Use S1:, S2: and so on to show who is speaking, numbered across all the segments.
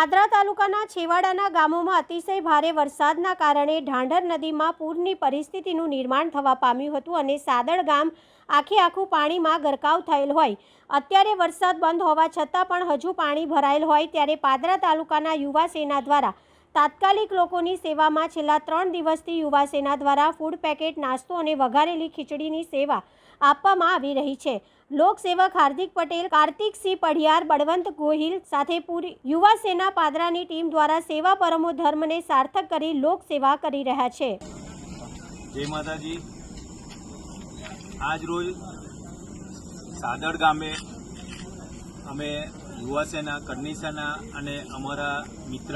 S1: પાદરા તાલુકાના છેવાડાના ગામોમાં અતિશય ભારે વરસાદના કારણે ઢાંઢર નદીમાં પૂરની પરિસ્થિતિનું નિર્માણ થવા પામ્યું હતું અને સાદડ ગામ આખું પાણીમાં ગરકાવ થયેલ હોય. અત્યારે વરસાદ બંધ હોવા છતાં પણ હજુ પાણી ભરાયેલ હોય ત્યારે પાદરા તાલુકાના યુવા સેના દ્વારા તાત્કાલિક લોકોની સેવામાં છેલ્લા 3 દિવસથી યુવા સેના દ્વારા ફૂડ પેકેટ, નાસ્તો અને વઘારેલી ખીચડીની સેવા આપવામાં આવી રહી છે. લોકસેવક હાર્દિક પટેલ, કાર્તિકસિંહ પઢિયાર, બળવંત ગોહિલ સાથે પૂરી યુવા સેના પાદરાની ટીમ દ્વારા સેવા પરમો ધર્મને સાર્થક કરી લોકસેવા કરી રહ્યા છે.
S2: જય માતાજી. આજ રોજ સાદડ ગામે અમે યુવા સેના, કરણી સેના અને અમારા મિત્ર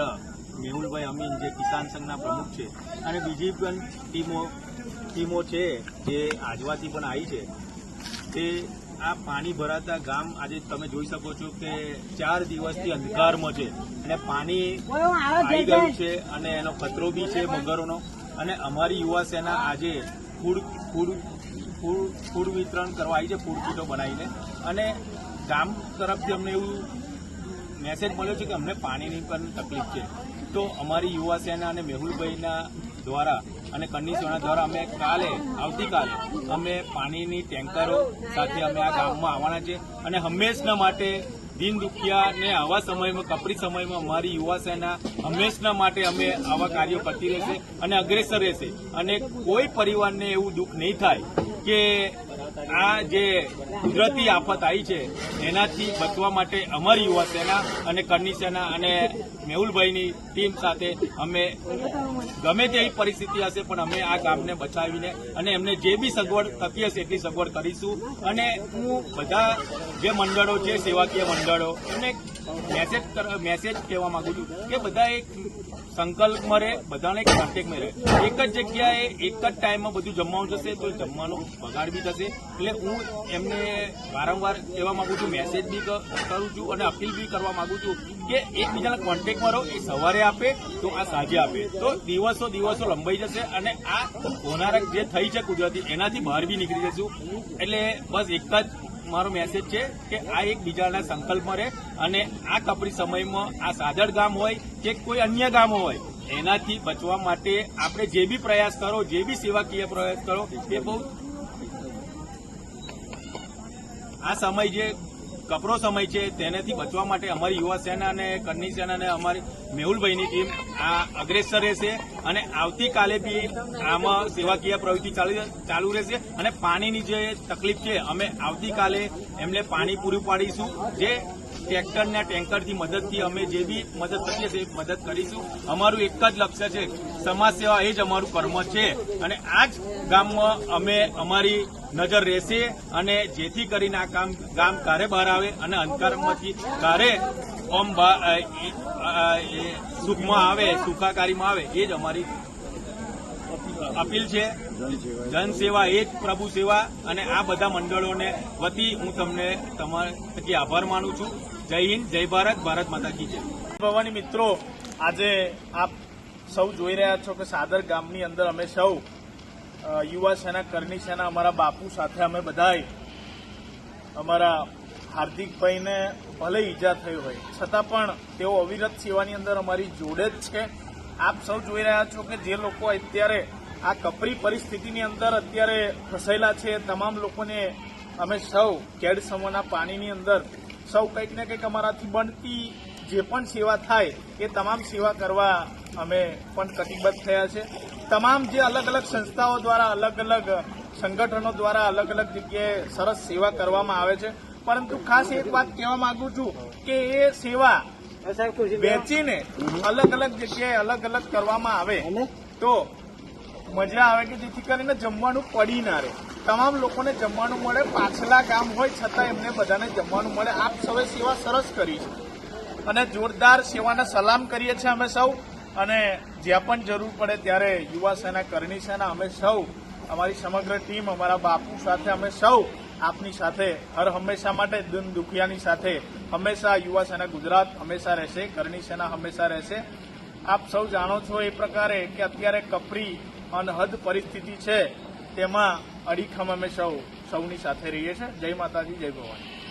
S2: મેહુલભાઈ અમીન જે કિસાન સંઘના પ્રમુખ છે અને બીજી પણ ટીમો છે જે આજવાથી પણ આવી છે, તે આ પાણી ભરાતા ગામ આજે તમે જોઈ શકો છો કે 4 દિવસથી અંધકારમાં છે અને પાણી આવી ગયું છે અને એનો ખતરો બી છે મગરોનો. અને અમારી યુવા સેના આજે ફૂડ વિતરણ કરવા આવી છે, ફૂડ કીટો બનાવીને. અને ગામ તરફથી અમને એવું મેસેજ મળ્યો છે કે અમને પાણીની પણ તકલીફ છે. તો અમારી યુવા સેના અને મેહુલભાઈના દ્વારા અને કરણી સેના દ્વારા અમે આવતીકાલે અમે પાણીની ટેન્કરો સાથે અમે આ ગામમાં આવવાના છે. અને હંમેશના માટે દિન દુખિયાને આવા સમયમાં, કપરી સમયમાં અમારી યુવા સેના હંમેશના માટે અમે આવા કાર્યો કરતી રહેશે અને અગ્રેસર રહેશે. અને કોઈ પરિવારને એવું દુઃખ નહીં થાય કે આ જે કુદરતી આફત આવી છે એનાથી બચવા માટે અમારી યુવા સેના અને કરણી સેના અને મેહુલભાઈની ટીમ સાથે અમે ગમે તેવી પરિસ્થિતિ હશે પણ અમે આ ગામને બચાવીને અને એમને જે બી સગવડ થતી હશે એટલી સગવડ કરીશું. અને હું બધા જે મંડળો છે, સેવાકીય મંડળો, એમને મેસેજ કહેવા માંગુ છું કે બધા એક સંકલ્પમાં રહે, બધાને એક કોન્ટેક્ટમાં રહે. એક જ જગ્યાએ એક જ ટાઈમમાં બધું જમવાનું જશે તો જમવાનો બગાડ બી થશે. એટલે હું એમને વારંવાર કહેવા માંગુ છું, મેસેજ બી કરું છું અને અપીલ બી કરવા માંગુ છું કે એકબીજાના કોન્ટેક્ટમાં રહો. એ સવારે આપે તો આ સાંજે આપે તો દિવસો લંબાઈ જશે અને આ હોનારત જે થઈ છે કુદરતી એનાથી બહાર બી નીકળી જશું. એટલે બસ એક જ મારો મેસેજ છે કે આ એકબીજાના સંકલ્પમાં રહે અને આ કપરી સમયમાં આ સાદડ ગામ હોય કે કોઈ અન્ય ગામો હોય એનાથી બચવા માટે આપણે જે બી પ્રયાસ કરો, જે બી સેવાકીય પ્રયાસ કરો, એ બહુ આ સમય જે કપરો સમય છે તેનાથી બચવા માટે અમારી યુવા સેના અને કરણી સેના અને અમારી મેહુલભાઈની ટીમ આ અગ્રેસર રહેશે. અને આવતીકાલે બી આમાં સેવાકીય પ્રવૃત્તિ ચાલુ રહેશે. અને પાણીની જે તકલીફ છે અમે આવતીકાલે એમને પાણી પૂરું પાડીશું. જે ટ્રેક્ટરના ટેન્કરથી મદદથી અમે જે બી મદદ કરીએ તે મદદ કરીશું. અમારું એક જ લક્ષ્ય છે, સમાજ સેવા એ જ અમારું કર્મ છે. અને આ જ ગામમાં અમે અમારી નજર રહેશે અને જેથી કરીને આ ગામ કારે બહાર આવે અને અંધકારમાંથી કારે સુખમાં આવે, સુખાકારીમાં આવે, એ જ અમારી અપીલ છે. જનસેવા એ જ પ્રભુ સેવા. અને આ બધા મંડળોને વતી હું તમને તમારા થકી આભાર માનું છું. જય હિન્દ, જય ભારત, ભારત માતા કી જય.
S3: ભવાની મિત્રો, આજે આપ સૌ જોઈ રહ્યા છો કે સાદર ગામની અંદર અમે સૌ યુવા સેના, કરણી સેના, અમારા બાપુ સાથે અમે બધાય અમારા હાર્દિકભાઈને ભલે ઈજા થઈ હોય છતાં પણ તેઓ અવિરત સેવાની અંદર અમારી જોડે જ છે. આપ સૌ જોઈ રહ્યા છો કે જે લોકો અત્યારે આ કપરી પરિસ્થિતિની અંદર અત્યારે ફસાયેલા છે, તમામ લોકોને અમે સૌ કેડ સમૂહના પાણીની અંદર સૌ કંઈક ને કંઈક અમારાથી બનતી જે પણ સેવા થાય એ તમામ સેવા કરવા અમે પણ કટિબદ્ધ થયા છે. તમામ જે અલગ અલગ સંસ્થાઓ દ્વારા, અલગ અલગ સંગઠનો દ્વારા અલગ અલગ જગ્યાએ સરસ સેવા કરવામાં આવે છે. પરંતુ ખાસ એક વાત કહેવા માંગુ છું કે એ સેવા વેચીને અલગ અલગ જગ્યાએ અલગ અલગ કરવામાં આવે તો મજા આવે કે જેથી કરીને જમવાનું પડી ના રહે, તમામ લોકોને જમવાનું મળે. પાછલા ગામ હોય છતાં એમને બધાને જમવાનું મળે. આપ સૌએ સેવા સરસ કરી છે અને જોરદાર સેવાને સલામ કરીએ છીએ અમે સૌ. અને જ્યાં પણ જરૂર પડે ત્યારે યુવા સેના, કરણી સેના અમે સૌ, અમારી સમગ્ર ટીમ, અમારા બાપુ સાથે અમે સૌ આપની સાથે હર હંમેશા માટે દિન દુખિયાની સાથે હંમેશા યુવા સેના ગુજરાત હંમેશા રહેશે, કરણી સેના હંમેશા રહેશે. આપ સૌ જાણો છો એ પ્રકારે કે અત્યારે કપરી અનહદ પરિસ્થિતિ છે, તેમાં અડીખમ અમે સૌની સાથે રહીએ છીએ. જય માતાજી, જય ભવાની.